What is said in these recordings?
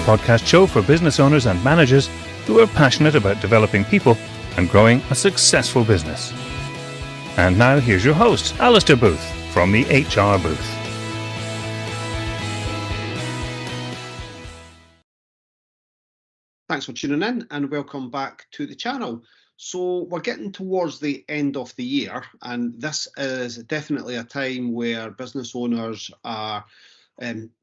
podcast show for business owners and managers who are passionate about developing people and growing a successful business. And now here's your host, Alistair Booth from the HR Booth. Thanks for tuning in and welcome back to the channel. So we're getting towards the end of the year, and this is definitely a time where business owners are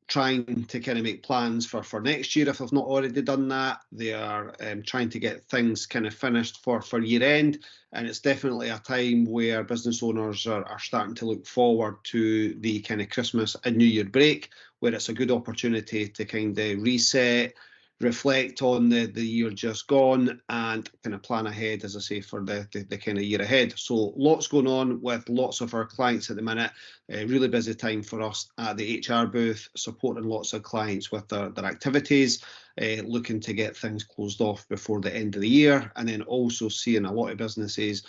trying to kind of make plans for next year if they've not already done that. They are trying to get things kind of finished for year end, and it's definitely a time where business owners are starting to look forward to the kind of Christmas and New Year break, where it's a good opportunity to kind of reset, reflect on the year just gone and kind of plan ahead, as I say, for the kind of year ahead. So lots going on with lots of our clients at the minute. Really busy time for us at the HR booth, supporting lots of clients with their activities, looking to get things closed off before the end of the year, and then also seeing a lot of businesses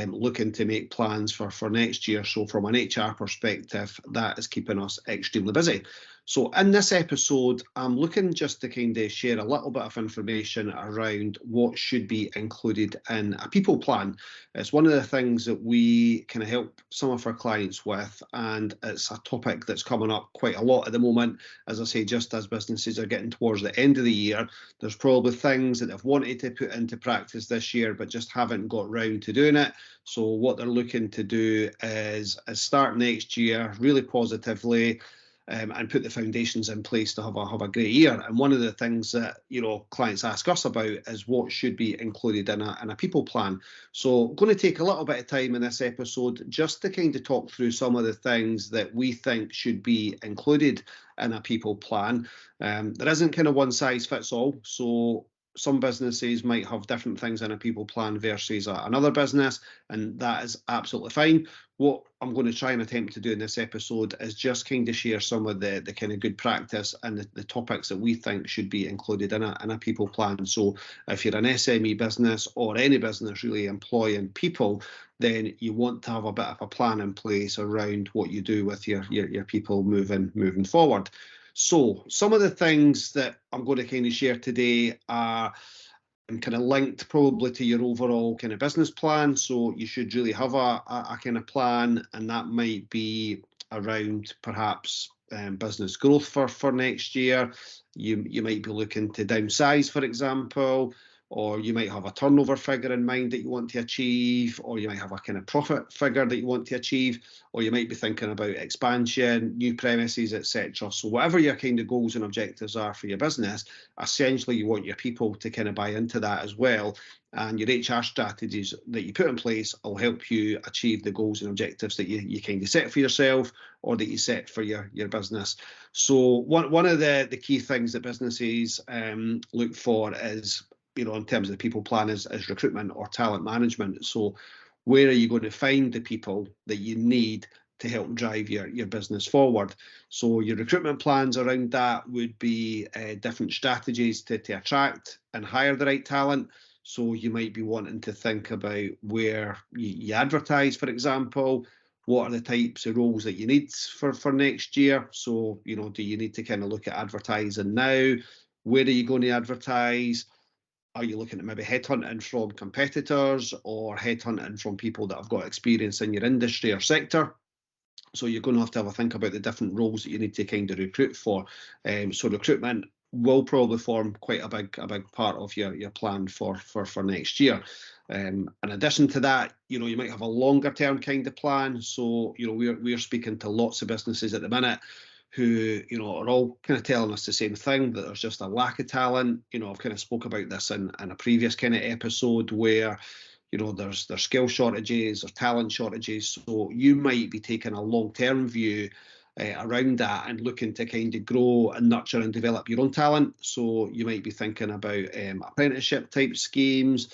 looking to make plans for next year. So from an HR perspective, that is keeping us extremely busy. So in this episode, I'm looking just to kind of share a little bit of information around what should be included in a people plan. It's one of the things that we kind of help some of our clients with, and it's a topic that's coming up quite a lot at the moment. As I say, just as businesses are getting towards the end of the year, there's probably things that they've wanted to put into practice this year, but just haven't got round to doing it. So what they're looking to do is start next year really positively, and put the foundations in place to have a great year. And one of the things that clients ask us about is what should be included in a people plan. So I'm going to take a little bit of time in this episode just to kind of talk through some of the things that we think should be included in a people plan. There isn't kind of one size fits all. So some businesses might have different things in a people plan versus another business, and that is absolutely fine. What I'm going to try and attempt to do in this episode is just kind of share some of the kind of good practice and the topics that we think should be included in a people plan. So if you're an SME business or any business really employing people, then you want to have a bit of a plan in place around what you do with your people moving forward. So some of the things that I'm going to kind of share today are kind of linked probably to your overall kind of business plan. So you should really have a kind of plan, and that might be around perhaps business growth for next year. You might be looking to downsize, for example, or you might have a turnover figure in mind that you want to achieve, or you might have a kind of profit figure that you want to achieve, or you might be thinking about expansion, new premises, etc. So whatever your kind of goals and objectives are for your business, essentially you want your people to kind of buy into that as well. And your HR strategies that you put in place will help you achieve the goals and objectives that you kind of set for yourself or that you set for your business. So one of the key things that businesses look for is, in terms of the people plan, is recruitment or talent management. So where are you going to find the people that you need to help drive your business forward? So your recruitment plans around that would be different strategies to attract and hire the right talent. So you might be wanting to think about where you advertise, for example. What are the types of roles that you need for next year? So, do you need to kind of look at advertising now? Where are you going to advertise? Are you looking at maybe headhunting from competitors or headhunting from people that have got experience in your industry or sector? So you're going to have a think about the different roles that you need to kind of recruit for. So recruitment will probably form quite a big part of your plan for next year. In addition to that, you might have a longer term kind of plan. So we're speaking to lots of businesses at the minute who are all kind of telling us the same thing, that there's just a lack of talent. I've kind of spoke about this in a previous kind of episode where there's skill shortages or talent shortages. So you might be taking a long-term view around that and looking to kind of grow and nurture and develop your own talent. So you might be thinking about apprenticeship type schemes.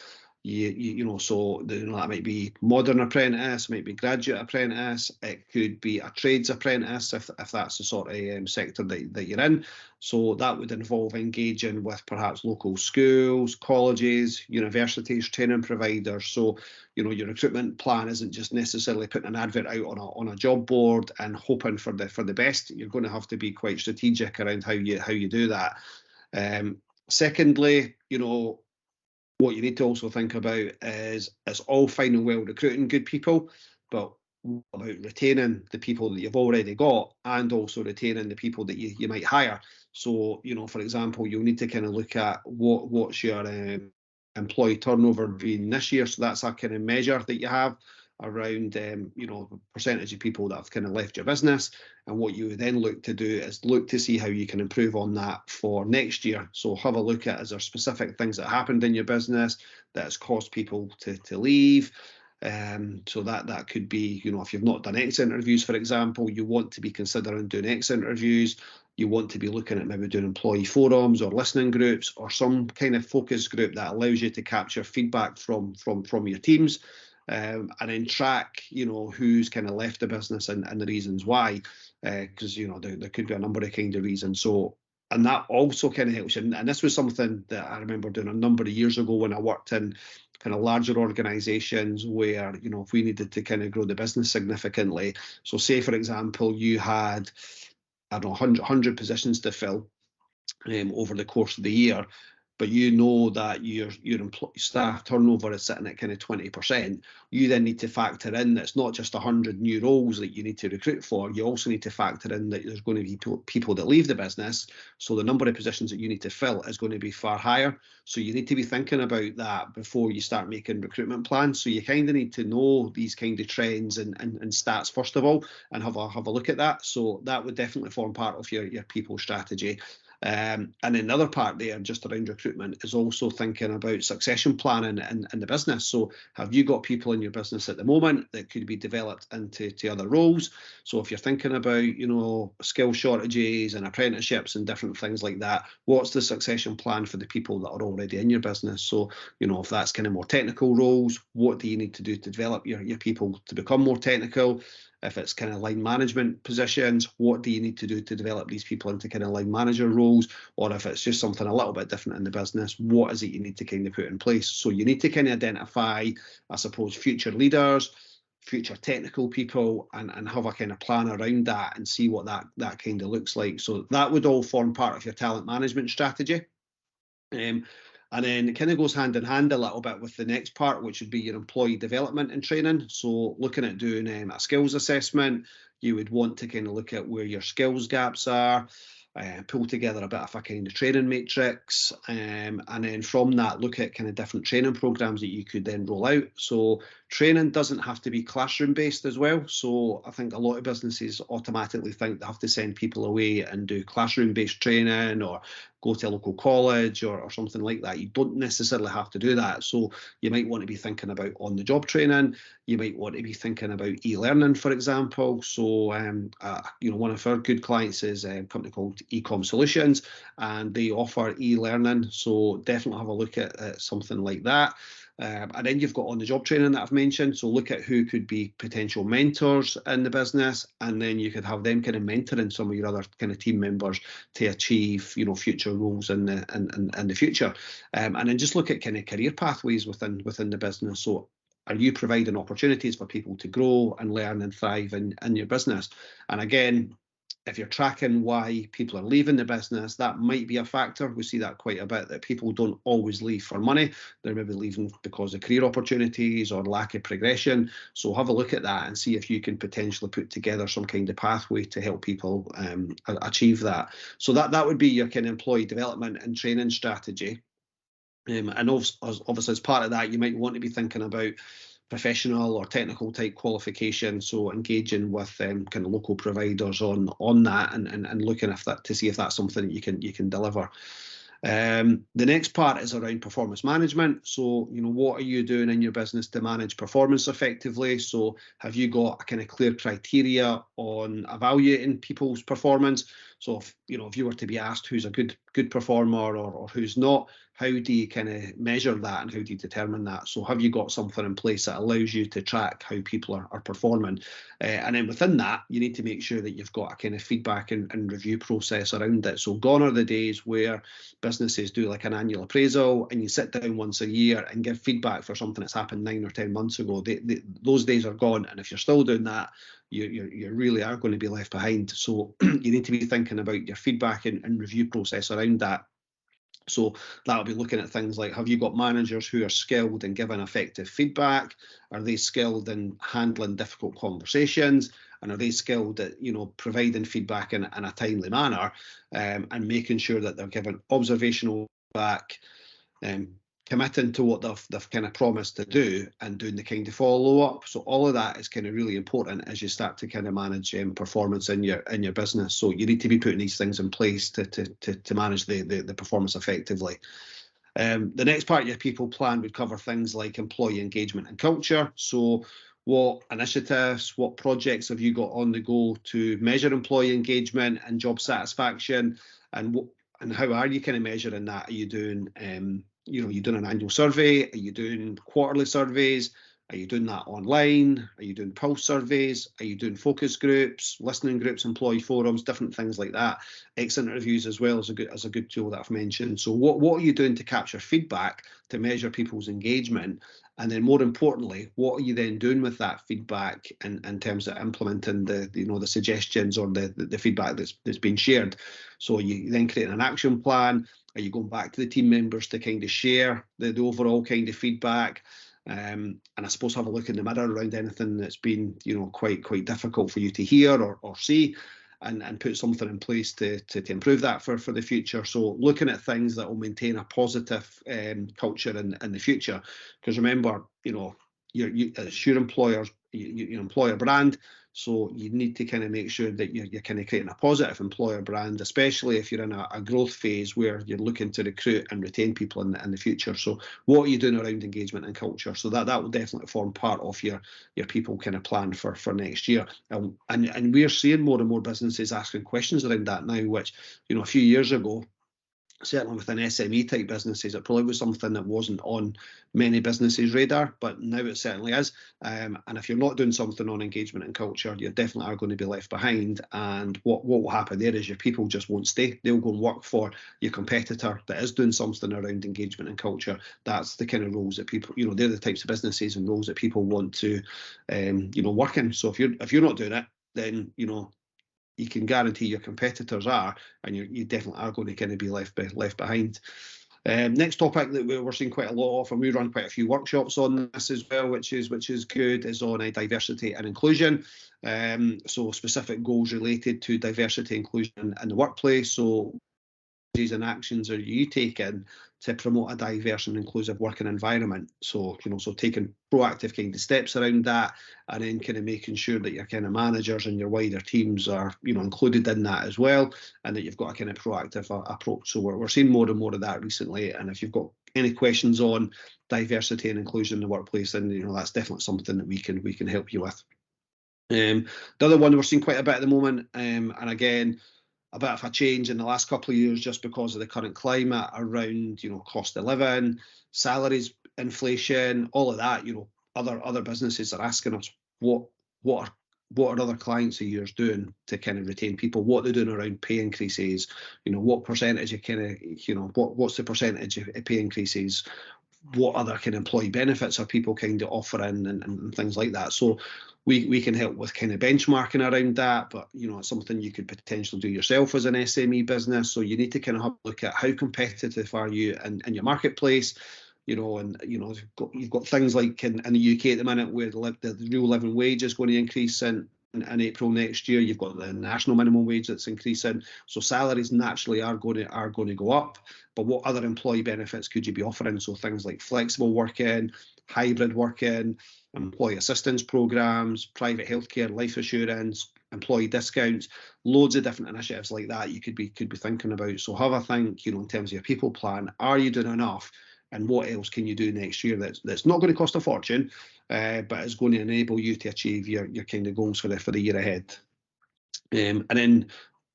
So that might be modern apprentice, might be graduate apprentice, it could be a trades apprentice if that's the sort of sector that you're in. So that would involve engaging with perhaps local schools, colleges, universities, training providers. So your recruitment plan isn't just necessarily putting an advert out on a job board and hoping for the best. You're going to have to be quite strategic around how you do that. Secondly, what you need to also think about is it's all fine and well recruiting good people, but what about retaining the people that you've already got and also retaining the people that you might hire? So, for example, you'll need to kind of look at what's your employee turnover been this year. So that's a kind of measure that you have around, percentage of people that have kind of left your business. And what you would then look to do is look to see how you can improve on that for next year. So have a look at, is there specific things that happened in your business that has caused people to leave? So that could be, if you've not done exit interviews, for example, you want to be considering doing exit interviews. You want to be looking at maybe doing employee forums or listening groups or some kind of focus group that allows you to capture feedback from your teams. And then track, who's kind of left the business and the reasons why, because there could be a number of kind of reasons. So, and that also kind of helps you. And this was something that I remember doing a number of years ago when I worked in kind of larger organizations where, if we needed to kind of grow the business significantly. So say, for example, you had, I don't know, 100 positions to fill over the course of the year, but that your staff turnover is sitting at kind of 20%, you then need to factor in that it's not just 100 new roles that you need to recruit for. You also need to factor in that there's going to be people that leave the business. So the number of positions that you need to fill is going to be far higher. So you need to be thinking about that before you start making recruitment plans. So you kind of need to know these kind of trends and stats first of all, and have a look at that. So that would definitely form part of your people strategy. And another part there just around recruitment is also thinking about succession planning in the business. So have you got people in your business at the moment that could be developed into other roles? So if you're thinking about, skill shortages and apprenticeships and different things like that, what's the succession plan for the people that are already in your business? So, if that's kind of more technical roles, what do you need to do to develop your people to become more technical? If it's kind of line management positions, what do you need to do to develop these people into kind of line manager roles? Or if it's just something a little bit different in the business, what is it you need to kind of put in place? So you need to kind of identify, I suppose, future leaders, future technical people, and have a kind of plan around that and see what that kind of looks like. So that would all form part of your talent management strategy. And then it kind of goes hand in hand a little bit with the next part, which would be your employee development and training. So looking at doing a skills assessment, you would want to kind of look at where your skills gaps are, pull together a bit of a kind of training matrix, and then from that look at kind of different training programs that you could then roll out. So training doesn't have to be classroom based as well. So I think a lot of businesses automatically think they have to send people away and do classroom based training or go to a local college or something like that. You don't necessarily have to do that. So you might want to be thinking about on the job training. You might want to be thinking about e-learning, for example. So one of our good clients is a company called Ecom Solutions, and they offer e-learning. So definitely have a look at something like that. And then you've got on the job training that I've mentioned. So look at who could be potential mentors in the business, and then you could have them kind of mentoring some of your other kind of team members to achieve, future roles in the future. And then just look at kind of career pathways within the business. So are you providing opportunities for people to grow and learn and thrive in your business? And again, if you're tracking why people are leaving the business, that might be a factor. We see that quite a bit, that people don't always leave for money. They're maybe leaving because of career opportunities or lack of progression. So have a look at that and see if you can potentially put together some kind of pathway to help people achieve that. So that would be your kind of employee development and training strategy. And obviously as part of that, you might want to be thinking about professional or technical type qualification, so engaging with kind of local providers on that and looking to see if that's something that you can deliver. The next part is around performance management. So, what are you doing in your business to manage performance effectively? So have you got a kind of clear criteria on evaluating people's performance? So if you were to be asked who's a good performer or who's not, how do you kind of measure that and how do you determine that? So have you got something in place that allows you to track how people are performing? And then within that, you need to make sure that you've got a kind of feedback and review process around it. So gone are the days where businesses do like an annual appraisal and you sit down once a year and give feedback for something that's happened 9 or 10 months ago. Those days are gone. And if you're still doing that, you really are going to be left behind. So you need to be thinking about your feedback and review process around that. So that'll be looking at things like, have you got managers who are skilled in giving effective feedback? Are they skilled in handling difficult conversations? And are they skilled at, providing feedback in a timely manner, and making sure that they're giving observational feedback, committing to what they've kind of promised to do, and doing the kind of follow up. So all of that is kind of really important as you start to kind of manage performance in your business. So you need to be putting these things in place to manage the performance effectively. The next part of your people plan would cover things like employee engagement and culture. So what initiatives, what projects have you got on the go to measure employee engagement and job satisfaction, and how are you kind of measuring that? Are you doing you doing an annual survey? Are you doing quarterly surveys? Are you doing that online? Are you doing pulse surveys? Are you doing focus groups, listening groups, employee forums, different things like that? Exit interviews as well as a good tool that I've mentioned. So what are you doing to capture feedback, to measure people's engagement? And then more importantly, what are you then doing with that feedback in terms of implementing the suggestions or the feedback that's been shared? So you then create an action plan. Are you going back to the team members to kind of share the overall kind of feedback? And I suppose have a look in the mirror around anything that's been quite difficult for you to hear or see, and put something in place to improve that for the future. So looking at things that will maintain a positive culture in the future, because remember, it's your employer's your employer brand. So you need to kind of make sure that you're kind of creating a positive employer brand, especially if you're in a growth phase where you're looking to recruit and retain people in the future. So what are you doing around engagement and culture? So that will definitely form part of your people kind of plan for next year. And we're seeing more and more businesses asking questions around that now, which, a few years ago, certainly within SME type businesses, it probably was something that wasn't on many businesses' radar, but now it certainly is. And if you're not doing something on engagement and culture, you definitely are going to be left behind. And what will happen there is your people just won't stay. They'll go and work for your competitor that is doing something around engagement and culture. That's the kind of roles that people, they're the types of businesses and roles that people want to, work in. So if you're not doing it, then, you can guarantee your competitors are, and you definitely are going to kind of be left behind. Next topic that we're seeing quite a lot of, and we run quite a few workshops on this as well, which is good, is on diversity and inclusion. So specific goals related to diversity and inclusion in the workplace. So and actions are you taking to promote a diverse and inclusive working environment? So so taking proactive kind of steps around that, and then kind of making sure that your kind of managers and your wider teams are included in that as well, and that you've got a kind of proactive approach. So we're seeing more and more of that recently. And if you've got any questions on diversity and inclusion in the workplace, then that's definitely something that we can help you with. The other one we're seeing quite a bit at the moment, and again, a bit of a change in the last couple of years just because of the current climate around, cost of living, salaries, inflation, all of that. Other businesses are asking us what are other clients of yours doing to kind of retain people, what they're doing around pay increases, what percentage of kind of, what's the percentage of pay increases, what other kind of employee benefits are people kind of offering, and things like that. So we can help with kind of benchmarking around that, but it's something you could potentially do yourself as an SME business. So you need to kind of have a look at how competitive are you in your marketplace, and you've got things like in the UK at the minute where the real living wage is going to increase in April next year. You've got the national minimum wage that's increasing, so salaries naturally are going to go up. But what other employee benefits could you be offering? So things like flexible working, hybrid working, employee assistance programs, private healthcare, life assurance, employee discounts, loads of different initiatives like that you could be thinking about. So have a think, in terms of your people plan. Are you doing enough? And what else can you do next year that's not going to cost a fortune, but is going to enable you to achieve your kind of goals for the year ahead? And then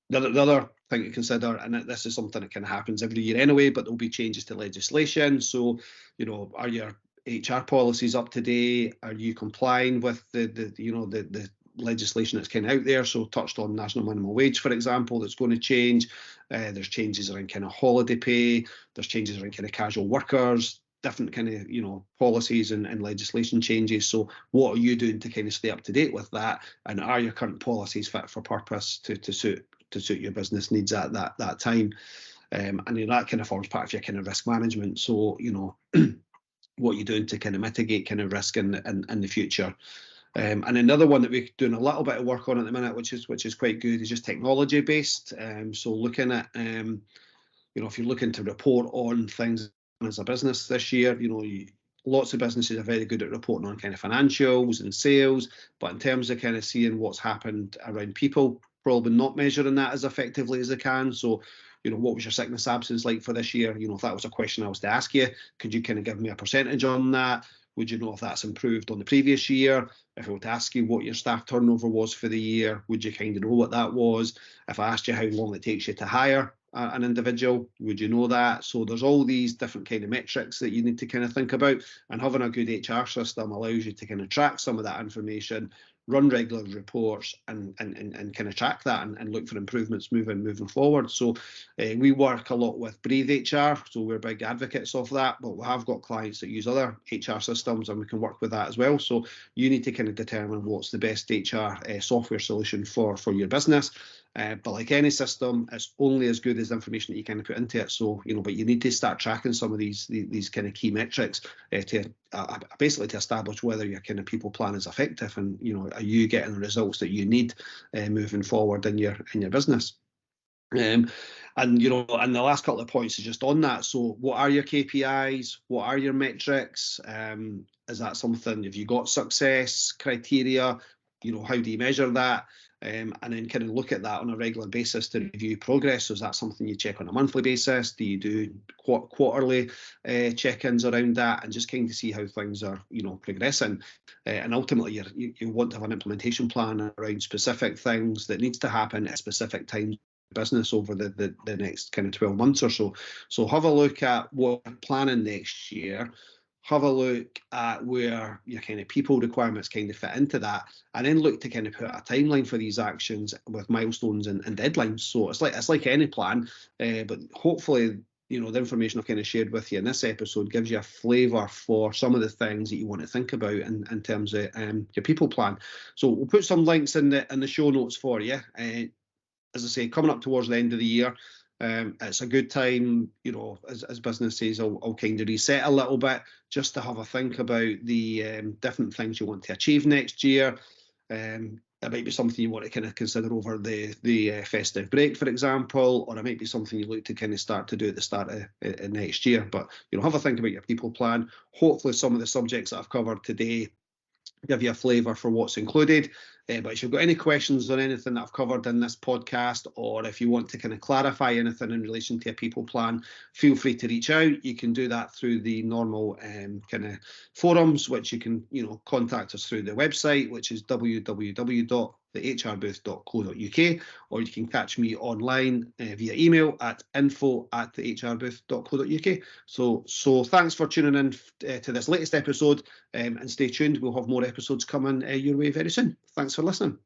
the other thing to consider, and this is something that kind of happens every year anyway, but there'll be changes to legislation. So, are your HR policies up to date? Are you complying with the legislation that's kind of out there? So touched on national minimum wage, for example, that's going to change. There's changes around kind of holiday pay. There's changes around kind of casual workers, different kind of policies and legislation changes. So what are you doing to kind of stay up to date with that? And are your current policies fit for purpose to suit your business needs at that time? And that kind of forms part of your kind of risk management. So, what you're doing to kind of mitigate kind of risk in the future. And another one that we're doing a little bit of work on at the minute, which is quite good, is just technology based. So looking at, if you're looking to report on things as a business this year, lots of businesses are very good at reporting on kind of financials and sales, but in terms of kind of seeing what's happened around people, probably not measuring that as effectively as they can. So, what was your sickness absence like for this year? If that was a question I was to ask you, could you kind of give me a percentage on that? Would you know if that's improved on the previous year? If I were to ask you what your staff turnover was for the year, would you kind of know what that was? If I asked you how long it takes you to hire an individual, would you know that? So there's all these different kind of metrics that you need to kind of think about, and having a good HR system allows you to kind of track some of that information, run regular reports, and kind of track that and look for improvements moving forward. So we work a lot with Breathe HR, so we're big advocates of that, but we have got clients that use other HR systems and we can work with that as well. So you need to kind of determine what's the best HR software solution for your business. But like any system, it's only as good as the information that you kind of put into it. So, but you need to start tracking some of these kind of key metrics to basically to establish whether your kind of people plan is effective, and are you getting the results that you need moving forward in your business. And the last couple of points is just on that. So what are your KPIs? What are your metrics? Is that something, have you got success criteria? How do you measure that? And then kind of look at that on a regular basis to review progress. So is that something you check on a monthly basis? Do you do quarterly check-ins around that, and just kind of see how things are, progressing? And ultimately, you want to have an implementation plan around specific things that needs to happen at specific times business over the next kind of 12 months or so. So have a look at what you're planning next year. Have a look at where your kind of people requirements kind of fit into that, and then look to kind of put a timeline for these actions with milestones and deadlines. So it's like any plan, but hopefully, the information I've kind of shared with you in this episode gives you a flavour for some of the things that you want to think about in terms of your people plan. So we'll put some links in the show notes for you. As I say, coming up towards the end of the year, it's a good time, as businesses, I'll kind of reset a little bit just to have a think about the different things you want to achieve next year. It might be something you want to kind of consider over the festive break, for example, or it might be something you look to kind of start to do at the start of next year. But, have a think about your people plan. Hopefully some of the subjects that I've covered today give you a flavour for what's included. But if you've got any questions on anything that I've covered in this podcast, or if you want to kind of clarify anything in relation to a people plan, feel free to reach out. You can do that through the normal kind of forums, which you can, contact us through the website, which is www.thehrbooth.co.uk, or you can catch me online via email at info@thehrbooth.co.uk. So thanks for tuning in to this latest episode, and stay tuned. We'll have more episodes coming your way very soon. Thanks for listening.